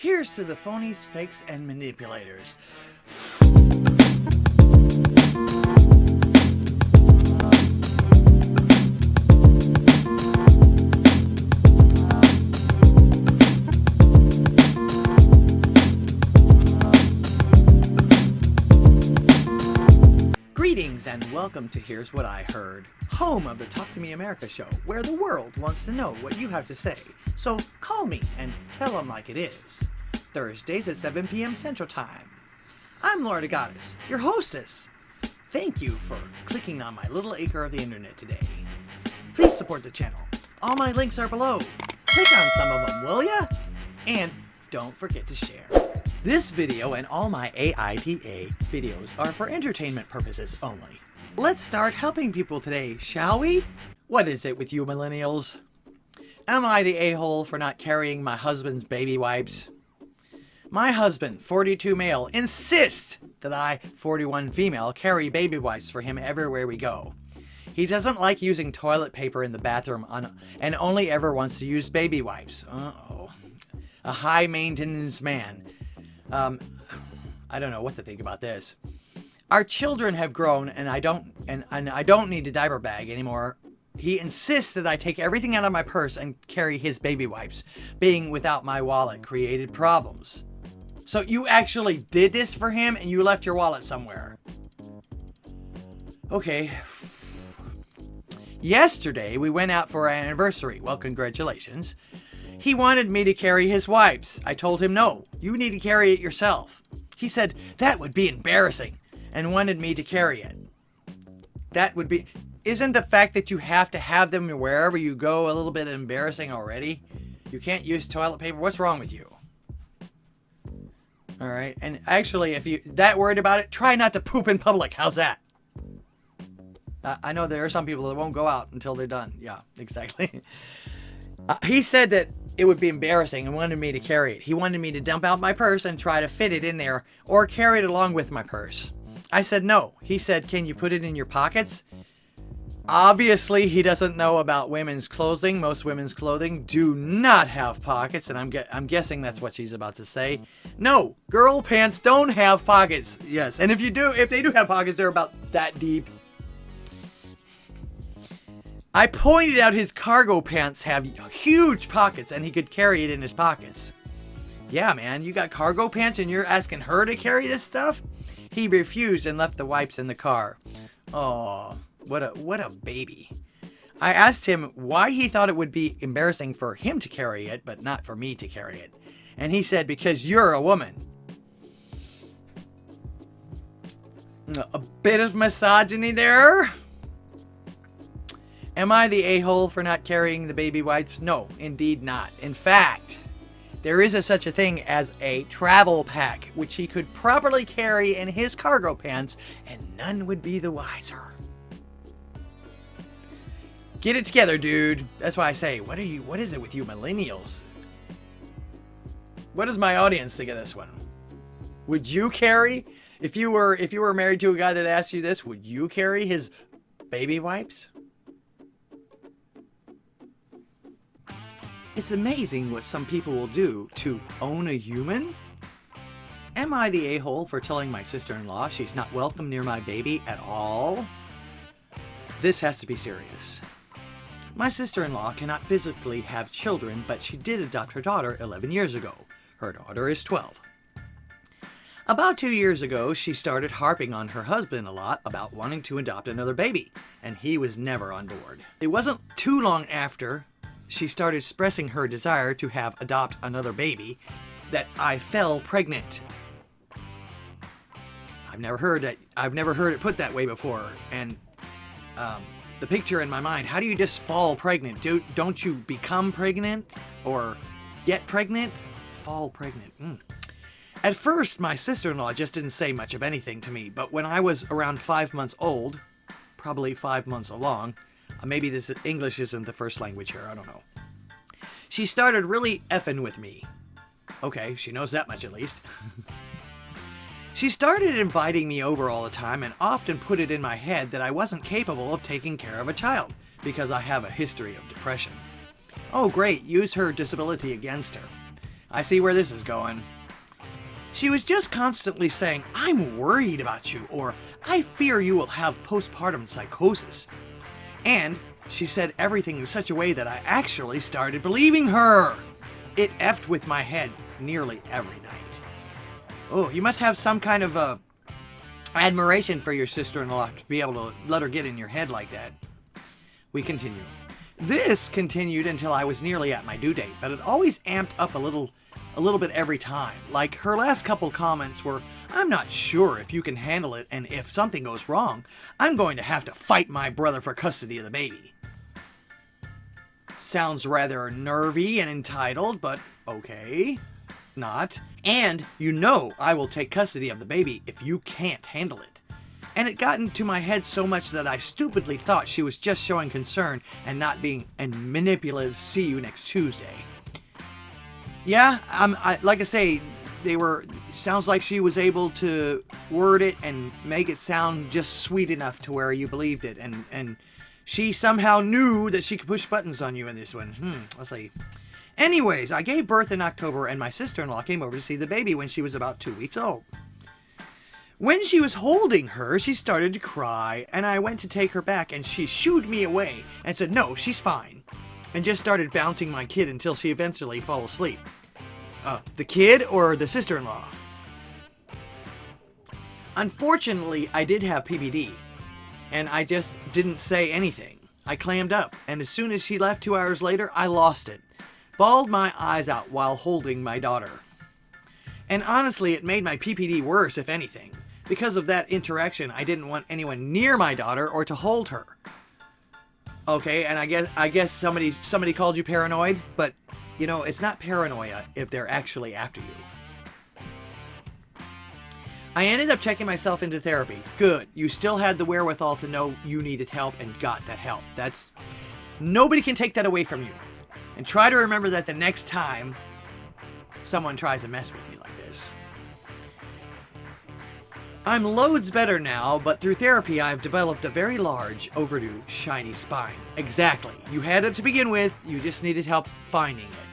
Here's to the phonies, fakes, and manipulators. Greetings and welcome to Here's What I Heard, home of the Talk to Me America show, where the world wants to know what you have to say. So call me and tell them like it is. Thursdays at 7 p.m. Central Time. I'm DGddss, your hostess. Thank you for clicking on my little acre of the internet today. Please support the channel. All my links are below. Click on some of them, will ya? And don't forget to share. This video and all my AITA videos are for entertainment purposes only. Let's start helping people today, shall we? What is it with you millennials? Am I the a-hole for not carrying my husband's baby wipes? My husband, 42 male, insists that I, 41 female, carry baby wipes for him everywhere we go. He doesn't like using toilet paper in the bathroom and only ever wants to use baby wipes. Uh-oh. A high-maintenance man. I don't know what to think about this. Our children have grown and I don't need a diaper bag anymore. He insists that I take everything out of my purse and carry his baby wipes. Being without my wallet created problems. So you actually did this for him and you left your wallet somewhere. Okay. Yesterday we went out for our anniversary. Well, congratulations. He wanted me to carry his wipes. I told him no, you need to carry it yourself. He said that would be embarrassing and wanted me to carry it. That would be... Isn't the fact that you have to have them wherever you go a little bit embarrassing already? You can't use toilet paper? What's wrong with you? Alright, and actually if you're that worried about it, try not to poop in public. How's that? I know there are some people that won't go out until they're done. Yeah, exactly. He said that it would be embarrassing and wanted me to carry it. He wanted me to dump out my purse and try to fit it in there or carry it along with my purse. I said no. He said, can you put it in your pockets? Obviously, he doesn't know about women's clothing. Most women's clothing do not have pockets, and I'm guessing that's what she's about to say. No, girl pants don't have pockets. Yes, and if they do have pockets, they're about that deep. I pointed out his cargo pants have huge pockets, and he could carry it in his pockets. Yeah, man, you got cargo pants, and you're asking her to carry this stuff? He refused and left the wipes in the car. Oh. What a baby. I asked him why he thought it would be embarrassing for him to carry it, but not for me to carry it. And he said, because you're a woman. A bit of misogyny there. Am I the a-hole for not carrying the baby wipes? No, indeed not. In fact, there is such a thing as a travel pack, which he could properly carry in his cargo pants, and none would be the wiser. Get it together, dude. That's why I say, what is it with you millennials? What does my audience think of this one? Would you carry, if you were married to a guy that asked you this, would you carry his baby wipes? It's amazing what some people will do to own a human. Am I the a-hole for telling my sister-in-law she's not welcome near my baby at all? This has to be serious. My sister-in-law cannot physically have children, but she did adopt her daughter 11 years ago. Her daughter is 12. About 2 years ago, she started harping on her husband a lot about wanting to adopt another baby, and he was never on board. It wasn't too long after she started expressing her desire to adopt another baby that I fell pregnant. I've never heard it put that way before, and the picture in my mind, how do you just fall pregnant? Don't you become pregnant or get pregnant? Fall pregnant. At first, my sister-in-law just didn't say much of anything to me, but when I was around 5 months old, probably 5 months along, maybe this English isn't the first language here, I don't know. She started really effing with me. Okay, she knows that much at least. She started inviting me over all the time and often put it in my head that I wasn't capable of taking care of a child because I have a history of depression. Oh great, use her disability against her. I see where this is going. She was just constantly saying, "I'm worried about you," or "I fear you will have postpartum psychosis." And she said everything in such a way that I actually started believing her. It effed with my head nearly every night. Oh, you must have some kind of admiration for your sister-in-law to be able to let her get in your head like that. We continue. This continued until I was nearly at my due date, but it always amped up a little bit every time. Like her last couple comments were, "I'm not sure if you can handle it, and if something goes wrong, I'm going to have to fight my brother for custody of the baby." Sounds rather nervy and entitled, but okay. Not. "And you know I will take custody of the baby if you can't handle it." And it got into my head so much that I stupidly thought she was just showing concern and not being a manipulative "see you next Tuesday." Yeah, like I say, sounds like she was able to word it and make it sound just sweet enough to where you believed it, and she somehow knew that she could push buttons on you in this one. Let's see. Anyways, I gave birth in October, and my sister-in-law came over to see the baby when she was about 2 weeks old. When she was holding her, she started to cry, and I went to take her back, and she shooed me away and said, "No, she's fine," and just started bouncing my kid until she eventually fell asleep. The kid or the sister-in-law? Unfortunately, I did have PPD, and I just didn't say anything. I clammed up, and as soon as she left 2 hours later, I lost it. Bawled my eyes out while holding my daughter. And honestly, it made my PPD worse, if anything. Because of that interaction, I didn't want anyone near my daughter or to hold her. Okay, and I guess somebody called you paranoid, but you know, it's not paranoia if they're actually after you. I ended up checking myself into therapy. Good. You still had the wherewithal to know you needed help and got that help. Nobody can take that away from you. And try to remember that the next time someone tries to mess with you like this. I'm loads better now, but through therapy I've developed a very large, overdue, shiny spine. Exactly. You had it to begin with, you just needed help finding it.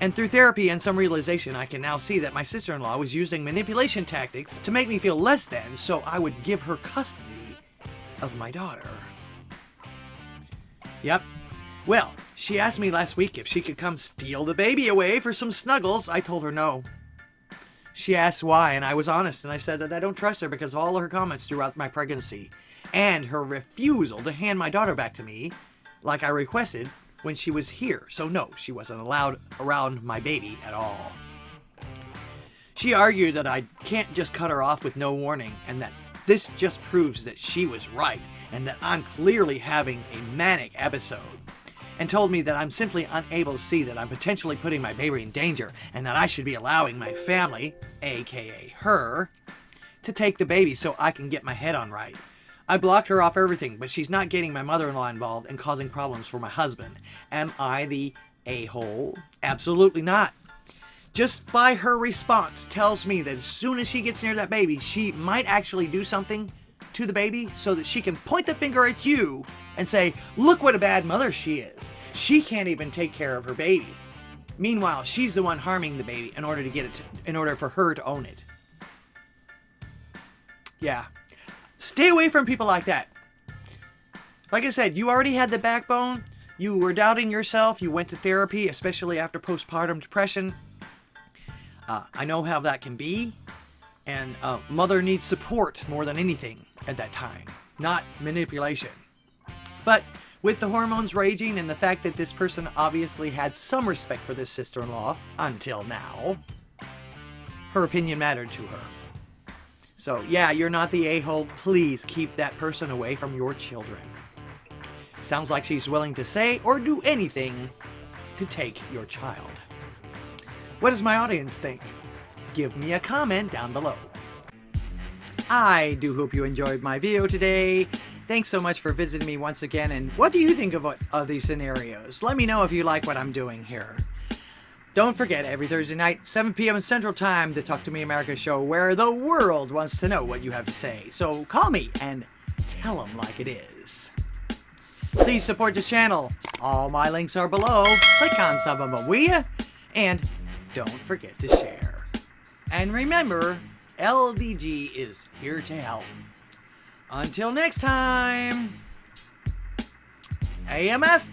And through therapy and some realization, I can now see that my sister-in-law was using manipulation tactics to make me feel less than, so I would give her custody of my daughter. Yep. Well, she asked me last week if she could come steal the baby away for some snuggles. I told her no. She asked why, and I was honest, and I said that I don't trust her because of all her comments throughout my pregnancy, and her refusal to hand my daughter back to me, like I requested, when she was here. So no, she wasn't allowed around my baby at all. She argued that I can't just cut her off with no warning, and that this just proves that she was right, and that I'm clearly having a manic episode, and told me that I'm simply unable to see that I'm potentially putting my baby in danger, and that I should be allowing my family, aka her, to take the baby so I can get my head on right. I blocked her off everything, but she's not getting my mother-in-law involved and causing problems for my husband. Am I the a-hole? Absolutely not. Just by her response tells me that as soon as she gets near that baby, she might actually do something to the baby so that she can point the finger at you and say, "Look what a bad mother she is. She can't even take care of her baby." Meanwhile, she's the one harming the baby in order for her to own it. Yeah. Stay away from people like that. Like I said, you already had the backbone. You were doubting yourself. You went to therapy, especially after postpartum depression. I know how that can be. And mother needs support more than anything at that time, not manipulation. But with the hormones raging and the fact that this person obviously had some respect for this sister-in-law until now, her opinion mattered to her. So yeah, you're not the a-hole. Please keep that person away from your children. Sounds like she's willing to say or do anything to take your child. What does my audience think? Give me a comment down below. I do hope you enjoyed my video today. Thanks so much for visiting me once again, and what do you think of these scenarios? Let me know if you like what I'm doing here. Don't forget, every Thursday night, 7 p.m. Central Time, the Talk to Me America show, where the world wants to know what you have to say. So call me and tell them like it is. Please support the channel. All my links are below. Click on some of them, will ya? And don't forget to share. And remember, LDG is here to help. Until next time, AMF.